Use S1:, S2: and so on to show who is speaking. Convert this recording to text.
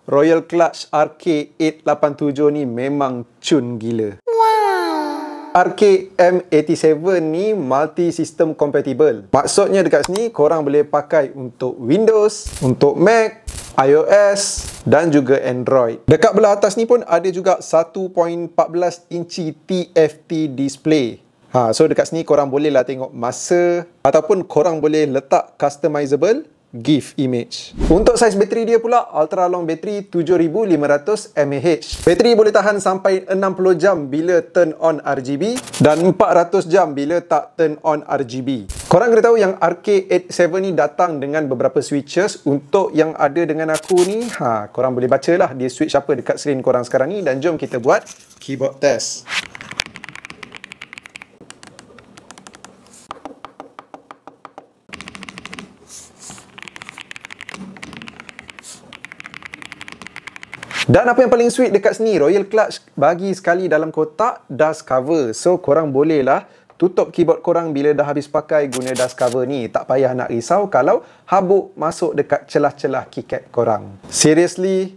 S1: Royal Clutch RK887 ni memang cun gila. RK-M87 ni multi-system compatible. Maksudnya dekat sini korang boleh pakai untuk Windows, untuk Mac, iOS dan juga Android. Dekat belah atas ni pun ada juga 1.14 inci TFT display. So dekat sini korang bolehlah tengok masa ataupun korang boleh letak customizable GIF image. Untuk saiz bateri dia pula ultra long battery 7500 mAh. Bateri boleh tahan sampai 60 jam bila turn on RGB dan 400 jam bila tak turn on RGB. Korang kena tahu yang RK87 ni datang dengan beberapa switches. Untuk yang ada dengan aku ni, korang boleh bacalah dia switch apa dekat skrin korang sekarang ni, dan jom kita buat keyboard test. Dan apa yang paling sweet dekat sini, Royal Clutch bagi sekali dalam kotak dust cover. So korang bolehlah tutup keyboard korang bila dah habis pakai guna dust cover ni. Tak payah nak risau kalau habuk masuk dekat celah-celah keycap korang. Seriously,